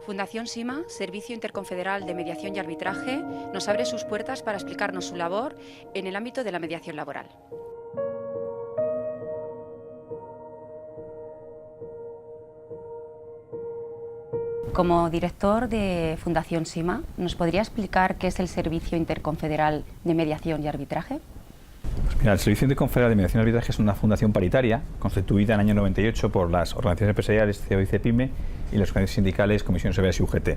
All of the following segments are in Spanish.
Fundación SIMA, Servicio Interconfederal de Mediación y Arbitraje, nos abre sus puertas para explicarnos su labor en el ámbito de la mediación laboral. Como director de Fundación SIMA, ¿nos podría explicar qué es el Servicio Interconfederal de Mediación y Arbitraje? Pues mira, el Servicio Interconfederal de Mediación y Arbitraje es una fundación paritaria constituida en el año 98 por las organizaciones empresariales CEO y CEPIME y las organizaciones sindicales Comisiones Obreras y UGT.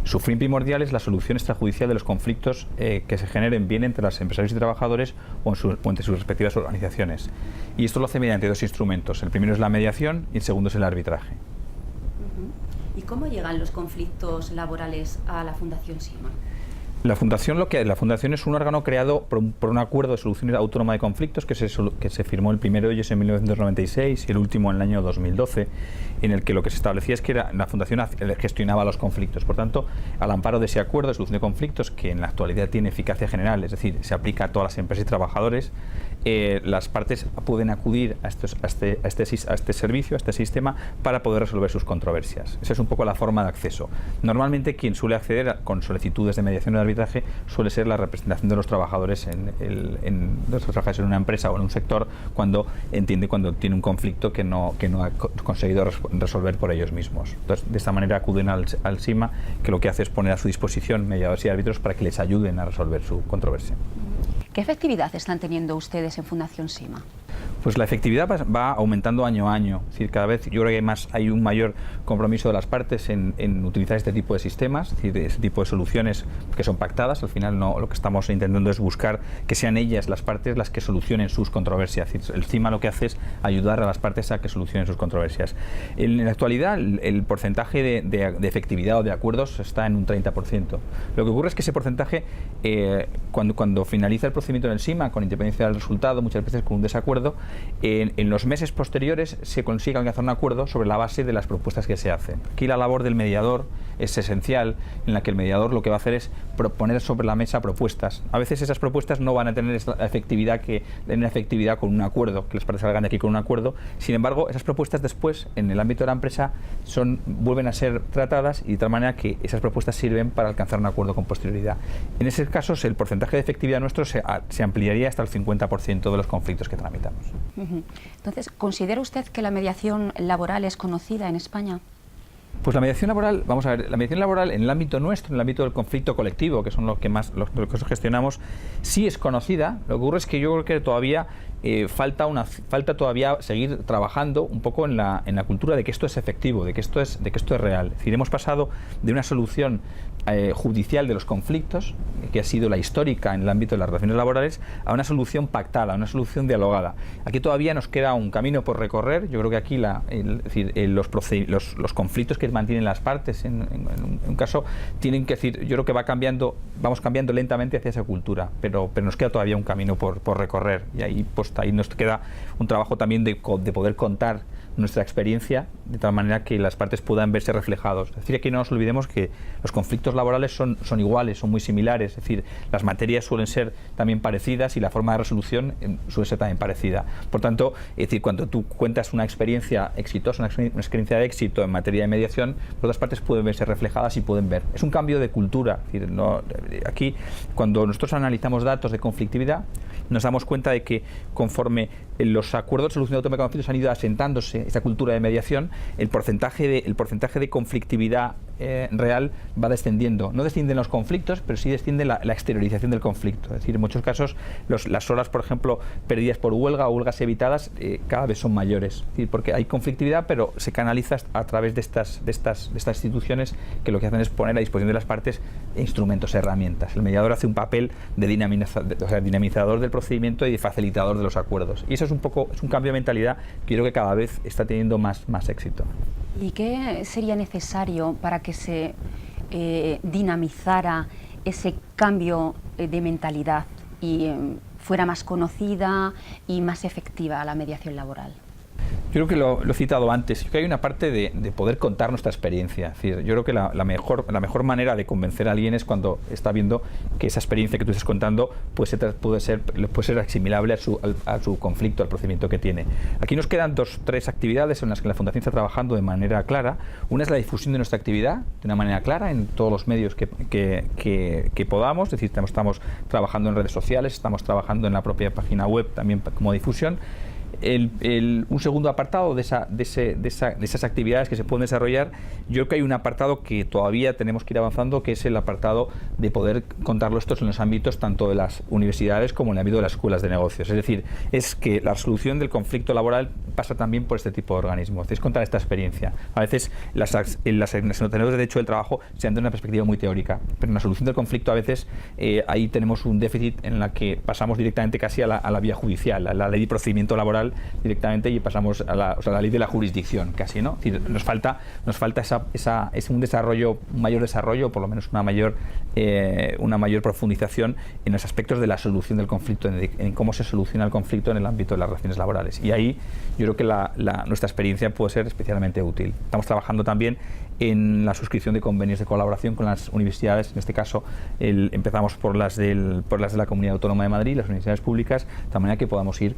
Su fin primordial es la solución extrajudicial de los conflictos que se generen bien entre los empresarios y trabajadores o entre sus respectivas organizaciones. Y esto lo hace mediante dos instrumentos. El primero es la mediación y el segundo es el arbitraje. ¿Y cómo llegan los conflictos laborales a la Fundación SIMA? La Fundación es un órgano creado por un acuerdo de solución autónoma de conflictos que se firmó el primero de ellos en 1996 y el último en el año 2012, en el que lo que se establecía es que la Fundación gestionaba los conflictos. Por tanto, al amparo de ese acuerdo de solución de conflictos, que en la actualidad tiene eficacia general, es decir, se aplica a todas las empresas y trabajadores, las partes pueden acudir a este servicio, a este sistema, para poder resolver sus controversias. Esa es un poco la forma de acceso. Normalmente quien suele acceder con solicitudes de mediación o de arbitraje suele ser la representación de los trabajadores en una empresa o en un sector cuando tiene un conflicto que no ha conseguido resolver por ellos mismos. Entonces, de esta manera acuden al SIMA, que lo que hace es poner a su disposición mediadores y árbitros para que les ayuden a resolver su controversia. ¿Qué efectividad están teniendo ustedes en Fundación SIMA? Pues la efectividad va aumentando año a año. Es decir, cada vez yo creo que hay un mayor compromiso de las partes en utilizar este tipo de sistemas, es decir, este tipo de soluciones que son pactadas. Al final lo que estamos intentando es buscar que sean ellas, las partes, las que solucionen sus controversias. Es decir, el CIMA lo que hace es ayudar a las partes a que solucionen sus controversias. En la actualidad el porcentaje de efectividad o de acuerdos está en un 30%. Lo que ocurre es que ese porcentaje, cuando finaliza el procedimiento en el SIMA, con independencia del resultado, muchas veces con un desacuerdo, en los meses posteriores se consigue alcanzar un acuerdo sobre la base de las propuestas que se hacen. Aquí la labor del mediador es esencial, en la que el mediador lo que va a hacer es poner sobre la mesa propuestas. A veces esas propuestas no van a tener la efectividad con un acuerdo, que las partes salgan de aquí con un acuerdo. Sin embargo, esas propuestas después, en el ámbito de la empresa, vuelven a ser tratadas y de tal manera que esas propuestas sirven para alcanzar un acuerdo con posterioridad. En esos casos, el porcentaje de efectividad nuestro se ampliaría hasta el 50% de los conflictos que tramitamos. Entonces, ¿considera usted que la mediación laboral es conocida en España? Pues la mediación laboral, vamos a ver, la mediación laboral en el ámbito nuestro, en el ámbito del conflicto colectivo, que son los que gestionamos, sí es conocida. Lo que ocurre es que yo creo que todavía falta todavía seguir trabajando un poco en la cultura de que esto es efectivo, de que esto es real. Es decir, hemos pasado de una solución judicial de los conflictos, que ha sido la histórica en el ámbito de las relaciones laborales, a una solución pactada, a una solución dialogada. Aquí todavía nos queda un camino por recorrer. Yo creo que aquí los conflictos que mantienen las partes en un caso tienen que decir, yo creo que vamos cambiando lentamente hacia esa cultura, pero nos queda todavía un camino por recorrer, y ahí nos queda un trabajo también de poder contar nuestra experiencia de tal manera que las partes puedan verse reflejados. Es decir, aquí no nos olvidemos que los conflictos laborales son iguales, son muy similares, es decir, las materias suelen ser también parecidas y la forma de resolución suele ser también parecida. Por tanto, es decir, cuando tú cuentas una experiencia exitosa, una experiencia de éxito en materia de mediación, las partes pueden verse reflejadas y pueden ver. Es un cambio de cultura. Es decir, aquí, cuando nosotros analizamos datos de conflictividad, nos damos cuenta de que conforme los acuerdos de solución autónoma de conflictos han ido asentándose esta cultura de mediación, el porcentaje de conflictividad real va descendiendo. No descienden los conflictos, pero sí desciende la exteriorización del conflicto. Es decir, en muchos casos las horas, por ejemplo, perdidas por huelga o huelgas evitadas cada vez son mayores. Es decir, porque hay conflictividad, pero se canaliza a través de estas instituciones que lo que hacen es poner a disposición de las partes instrumentos, herramientas. El mediador hace un papel de dinamizador del procedimiento y de facilitador de los acuerdos. Y eso es un cambio de mentalidad que yo creo que cada vez está teniendo más éxito. ¿Y qué sería necesario para que se dinamizara ese cambio de mentalidad y fuera más conocida y más efectiva la mediación laboral? Yo creo que lo he citado antes. Yo creo que hay una parte de poder contar nuestra experiencia. Es decir, yo creo que la mejor manera de convencer a alguien es cuando está viendo que esa experiencia que tú estás contando puede ser asimilable a su conflicto, al procedimiento que tiene. Aquí nos quedan 3 actividades en las que la Fundación está trabajando de manera clara. Una es la difusión de nuestra actividad de una manera clara en todos los medios que podamos. Es decir, estamos trabajando en redes sociales, estamos trabajando en la propia página web también como difusión. Un segundo apartado de esas actividades que se pueden desarrollar, yo creo que hay un apartado que todavía tenemos que ir avanzando, que es el apartado de poder contarlo estos en los ámbitos tanto de las universidades como en el ámbito de las escuelas de negocios. Es decir, es que la resolución del conflicto laboral pasa también por este tipo de organismos. Es contar esta experiencia. A veces las obtenedores de derecho del trabajo se dan de una perspectiva muy teórica, pero en la solución del conflicto a veces ahí tenemos un déficit en la que pasamos directamente casi a la vía judicial, a la ley de procedimiento laboral directamente, y pasamos a la ley de la jurisdicción casi, ¿no? Es decir, nos falta un mayor desarrollo, por lo menos una mayor profundización en los aspectos de la solución del conflicto, en cómo se soluciona el conflicto en el ámbito de las relaciones laborales. Y ahí yo creo que nuestra experiencia puede ser especialmente útil. Estamos trabajando también en la suscripción de convenios de colaboración con las universidades. En este caso empezamos por las de la Comunidad Autónoma de Madrid, las universidades públicas, de manera que podamos ir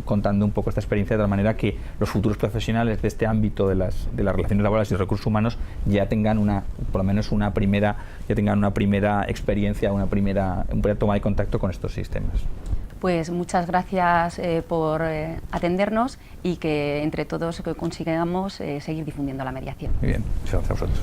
contando un poco esta experiencia, de tal manera que los futuros profesionales de este ámbito de las relaciones laborales y recursos humanos ya tengan por lo menos una primera experiencia, una primera toma de contacto con estos sistemas. Pues muchas gracias por atendernos, y que entre todos consigamos seguir difundiendo la mediación. Muy bien, muchas gracias a vosotros.